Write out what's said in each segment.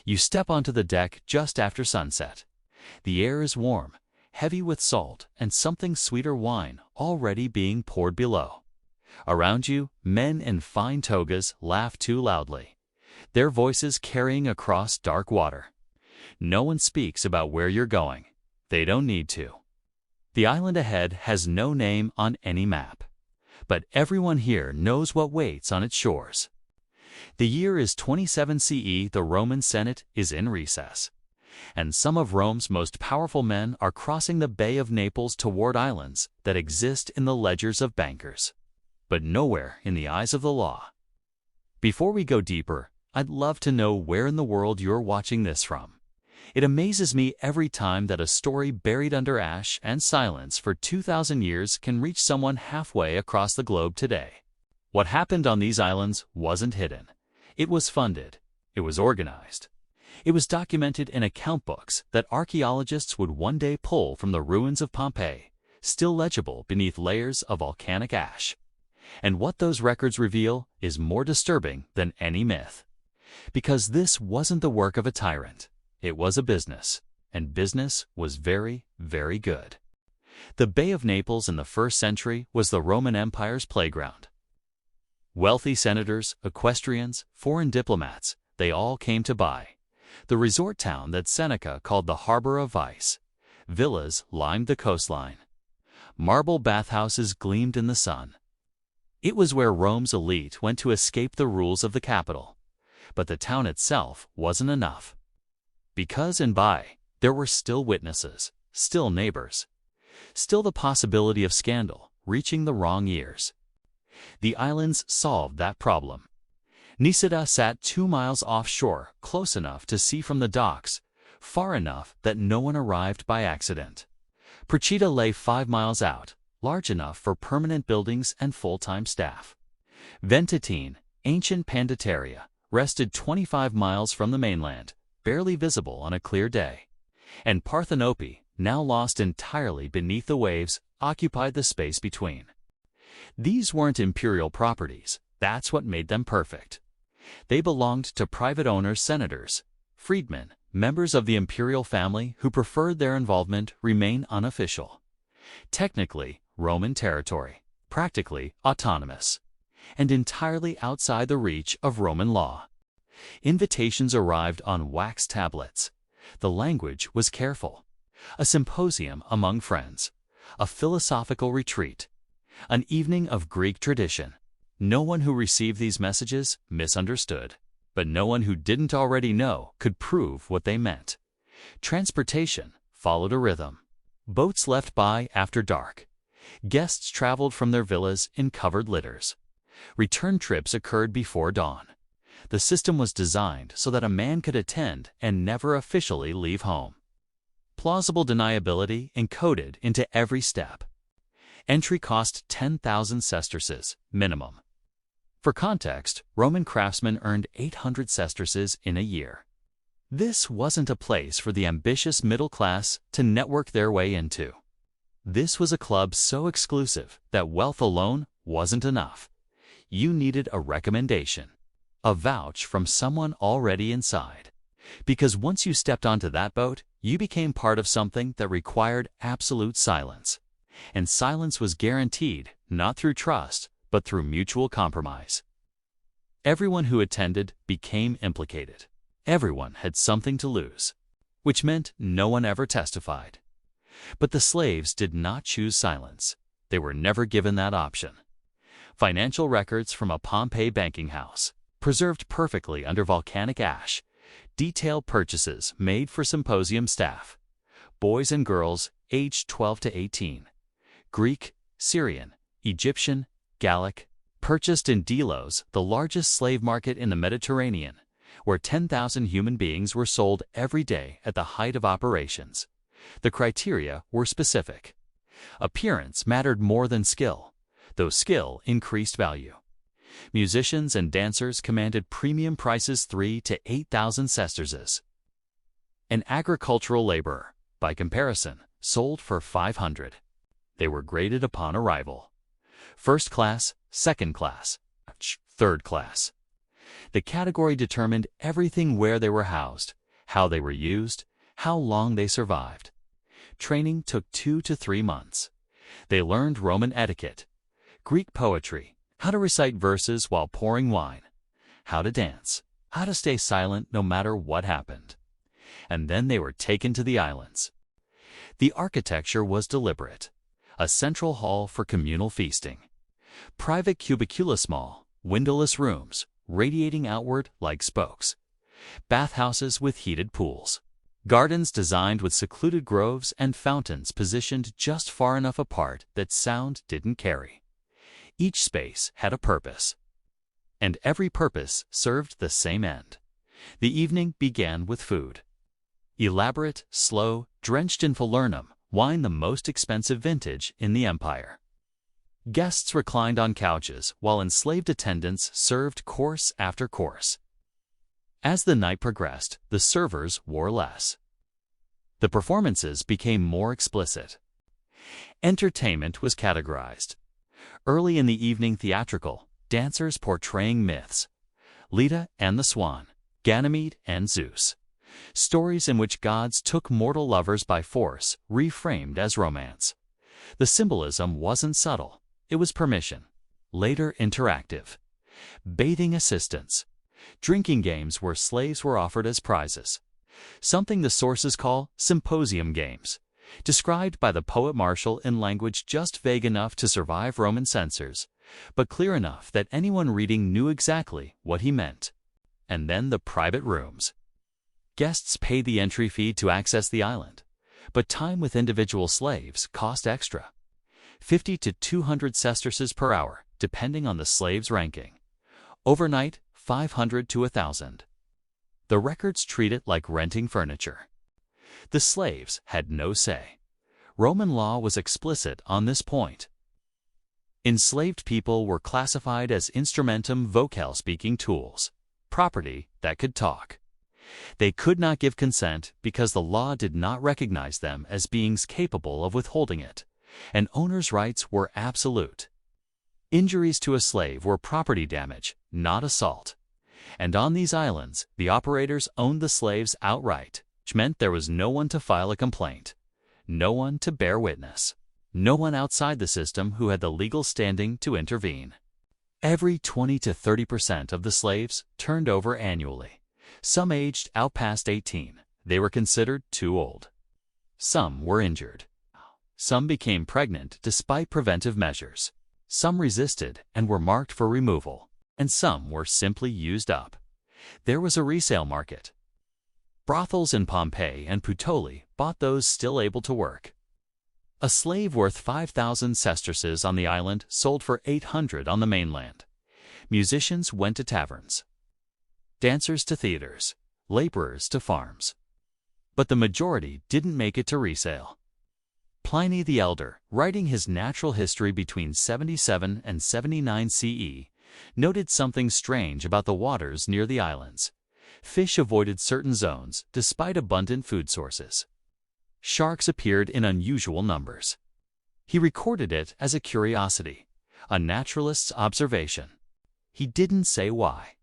You step onto the deck just after sunset. The air is warm, heavy with salt and something sweeter wine already being poured below. Around you, men in fine togas laugh too loudly, their voices carrying across dark water. No one speaks about where you're going. They don't need to. The island ahead has no name on any map, but everyone here knows what waits on its shores. The year is 27 CE. The Roman Senate is in recess, and some of Rome's most powerful men are crossing the Bay of Naples toward islands that exist in the ledgers of bankers, but nowhere in the eyes of the law. Before we go deeper, I'd love to know where in the world you're watching this from. It amazes me every time that a story buried under ash and silence for 2,000 years can reach someone halfway across the globe today. What happened on these islands wasn't hidden. It was funded. It was organized. It was documented in account books that archaeologists would one day pull from the ruins of Pompeii, still legible beneath layers of volcanic ash. And what those records reveal is more disturbing than any myth. Because this wasn't the work of a tyrant. It was a business, and business was very, very good. The Bay of Naples in the 1st century was the Roman Empire's playground. Wealthy senators, equestrians, foreign diplomats, they all came to buy. The resort town that Seneca called the harbor of vice. Villas lined the coastline. Marble bathhouses gleamed in the sun. It was where Rome's elite went to escape the rules of the capital. But the town itself wasn't enough. Because and by, there were still witnesses, still neighbors, still the possibility of scandal reaching the wrong ears. The islands solved that problem. Nisida sat 2 miles offshore, close enough to see from the docks, far enough that no one arrived by accident. Procida lay 5 miles out, large enough for permanent buildings and full-time staff. Ventetine, ancient Panditaria, rested 25 miles from the mainland, barely visible on a clear day. And Parthenope, now lost entirely beneath the waves, occupied the space between. These weren't imperial properties. That's what made them perfect. They belonged to private owners, senators, freedmen, members of the imperial family who preferred their involvement remain unofficial. Technically, Roman territory, practically autonomous, and entirely outside the reach of Roman law. Invitations arrived on wax tablets. The language was careful. A symposium among friends, a philosophical retreat, an evening of Greek tradition. No one who received these messages misunderstood, but no one who didn't already know could prove what they meant. Transportation followed a rhythm. Boats left by after dark. Guests traveled from their villas in covered litters. Return trips occurred before dawn. The system was designed so that a man could attend and never officially leave home. Plausible deniability encoded into every step. Entry cost 10,000 sesterces, minimum. For context, Roman craftsmen earned 800 sesterces in a year. This wasn't a place for the ambitious middle class to network their way into. This was a club so exclusive that wealth alone wasn't enough. You needed a recommendation, a vouch from someone already inside. Because once you stepped onto that boat, you became part of something that required absolute silence. And silence was guaranteed, not through trust, but through mutual compromise. Everyone who attended became implicated. Everyone had something to lose, which meant no one ever testified. But the slaves did not choose silence. They were never given that option. Financial records from a Pompeii banking house, preserved perfectly under volcanic ash, detail purchases made for symposium staff, boys and girls aged 12 to 18, Greek, Syrian, Egyptian, Gallic, purchased in Delos, the largest slave market in the Mediterranean, where 10,000 human beings were sold every day at the height of operations. The criteria were specific. Appearance mattered more than skill, though skill increased value. Musicians and dancers commanded premium prices 3,000 to 8,000 sesterces. An agricultural laborer, by comparison, sold for 500. They were graded upon arrival. First class, second class, third class. The category determined everything: where they were housed, how they were used, how long they survived. Training took 2 to 3 months. They learned Roman etiquette, Greek poetry, how to recite verses while pouring wine, how to dance, how to stay silent no matter what happened. And then they were taken to the islands. The architecture was deliberate. A central hall for communal feasting. Private cubicula, small, windowless rooms, radiating outward like spokes. Bathhouses with heated pools. Gardens designed with secluded groves and fountains positioned just far enough apart that sound didn't carry. Each space had a purpose. And every purpose served the same end. The evening began with food. Elaborate, slow, drenched in falernum, wine the most expensive vintage in the empire. Guests reclined on couches while enslaved attendants served course after course. As the night progressed, the servers wore less. The performances became more explicit. Entertainment was categorized. Early in the evening, theatrical, dancers portraying myths, Leda and the Swan, Ganymede and Zeus. Stories in which gods took mortal lovers by force, reframed as romance. The symbolism wasn't subtle, it was permission. Later, interactive. Bathing assistants. Drinking games where slaves were offered as prizes. Something the sources call symposium games. Described by the poet Martial in language just vague enough to survive Roman censors, but clear enough that anyone reading knew exactly what he meant. And then the private rooms. Guests paid the entry fee to access the island, but time with individual slaves cost extra. 50 to 200 sesterces per hour, depending on the slave's ranking. Overnight, 500 to 1,000. The records treat it like renting furniture. The slaves had no say. Roman law was explicit on this point. Enslaved people were classified as instrumentum vocale-speaking tools, property that could talk. They could not give consent because the law did not recognize them as beings capable of withholding it, and owners' rights were absolute. Injuries to a slave were property damage, not assault. And on these islands, the operators owned the slaves outright, which meant there was no one to file a complaint, no one to bear witness, no one outside the system who had the legal standing to intervene. Every 20 to 30% of the slaves turned over annually. Some aged out past 18. They were considered too old. Some were injured. Some became pregnant despite preventive measures. Some resisted and were marked for removal, and some were simply used up. There was a resale market. Brothels in Pompeii and Puteoli bought those still able to work. A slave worth 5,000 sesterces on the island sold for 800 on the mainland. Musicians went to taverns. Dancers to theaters, laborers to farms. But the majority didn't make it to resale. Pliny the Elder, writing his natural history between 77 and 79 CE, noted something strange about the waters near the islands. Fish avoided certain zones despite abundant food sources. Sharks appeared in unusual numbers. He recorded it as a curiosity, a naturalist's observation. He didn't say why.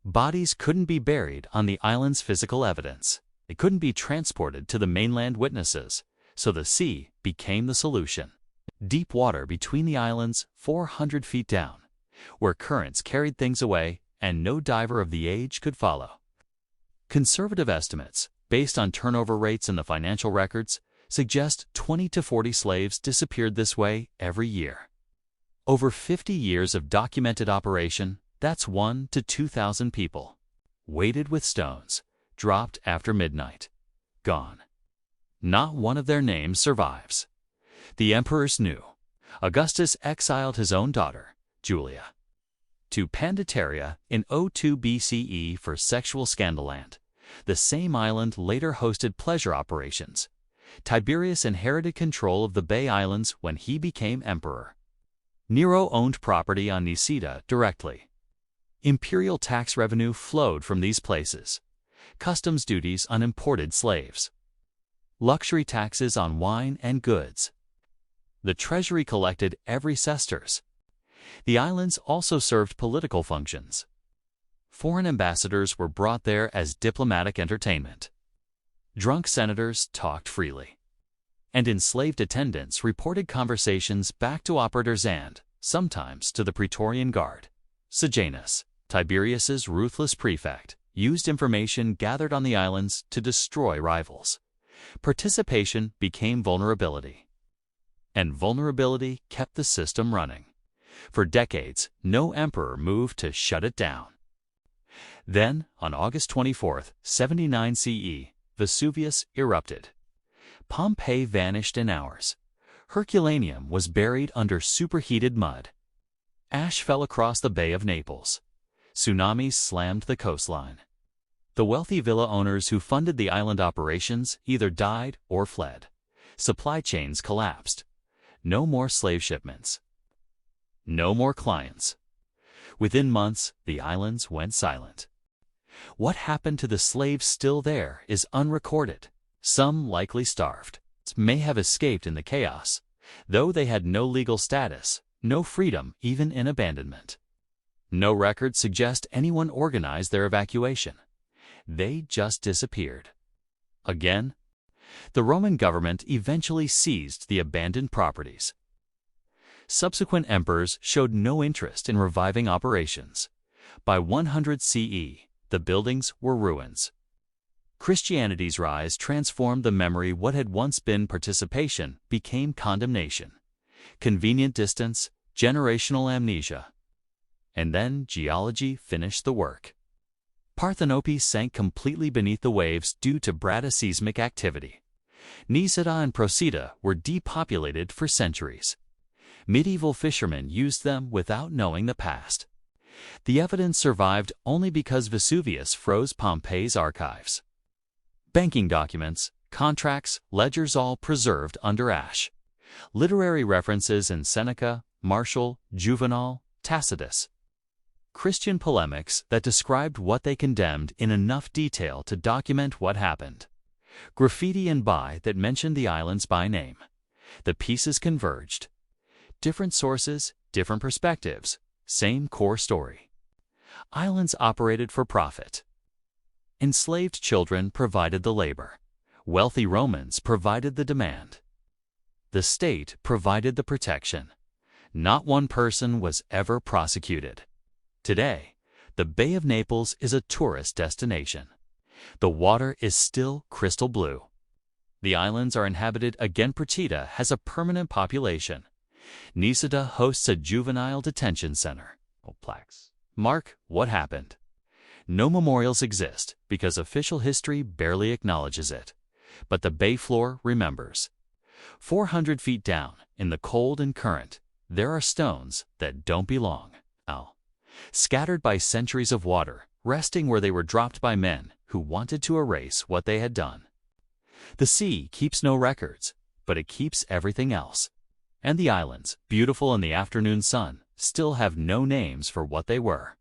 Bodies couldn't be buried on the island's physical evidence. They couldn't be transported to the mainland witnesses, so the sea became the solution. Deep water between the islands 400 feet down, where currents carried things away and no diver of the age could follow. Conservative estimates, based on turnover rates in the financial records, suggest 20 to 40 slaves disappeared this way every year. Over 50 years of documented operation, that's 1 to 2,000 people. Weighted with stones, dropped after midnight. Gone. Not one of their names survives. The emperors knew. Augustus exiled his own daughter, Julia, to Panditaria in 02 BCE for sexual scandaland. The same island later hosted pleasure operations. Tiberius inherited control of the Bay Islands when he became emperor. Nero owned property on Nisida directly. Imperial tax revenue flowed from these places. Customs duties on imported slaves. Luxury taxes on wine and goods. The treasury collected every sesterce. The islands also served political functions. Foreign ambassadors were brought there as diplomatic entertainment. Drunk senators talked freely. And enslaved attendants reported conversations back to operators and, sometimes, to the Praetorian Guard. Sejanus, Tiberius's ruthless prefect, used information gathered on the islands to destroy rivals. Participation became vulnerability. And vulnerability kept the system running. For decades, no emperor moved to shut it down. Then, on August 24, 79 CE, Vesuvius erupted. Pompeii vanished in hours. Herculaneum was buried under superheated mud. Ash fell across the Bay of Naples. Tsunamis slammed the coastline. The wealthy villa owners who funded the island operations either died or fled. Supply chains collapsed. No more slave shipments. No more clients. Within months, the islands went silent. What happened to the slaves still there is unrecorded. Some likely starved, may have escaped in the chaos, though they had no legal status, no freedom even in abandonment. No records suggest anyone organized their evacuation. They just disappeared. Again, the Roman government eventually seized the abandoned properties. Subsequent emperors showed no interest in reviving operations. By 100 CE, the buildings were ruins. Christianity's rise transformed the memory. What had once been participation became condemnation. Convenient distance, generational amnesia. And then geology finished the work. Parthenope sank completely beneath the waves due to bradyseismic activity. Nisida and Procida were depopulated for centuries. Medieval fishermen used them without knowing the past. The evidence survived only because Vesuvius froze Pompeii's archives. Banking documents, contracts, ledgers all preserved under ash. Literary references in Seneca, Martial, Juvenal, Tacitus. Christian polemics that described what they condemned in enough detail to document what happened. Graffiti and by that mentioned the islands by name. The pieces converged. Different sources, different perspectives, same core story. Islands operated for profit. Enslaved children provided the labor. Wealthy Romans provided the demand. The state provided the protection. Not one person was ever prosecuted. Today, the Bay of Naples is a tourist destination. The water is still crystal blue. The islands are inhabited again. Procida has a permanent population. Nisida hosts a juvenile detention center. Plaques mark what happened. No memorials exist because official history barely acknowledges it. But the bay floor remembers. 400 feet down, in the cold and current, there are stones that don't belong. Scattered by centuries of water, resting where they were dropped by men who wanted to erase what they had done. The sea keeps no records, but it keeps everything else. And the islands, beautiful in the afternoon sun, still have no names for what they were.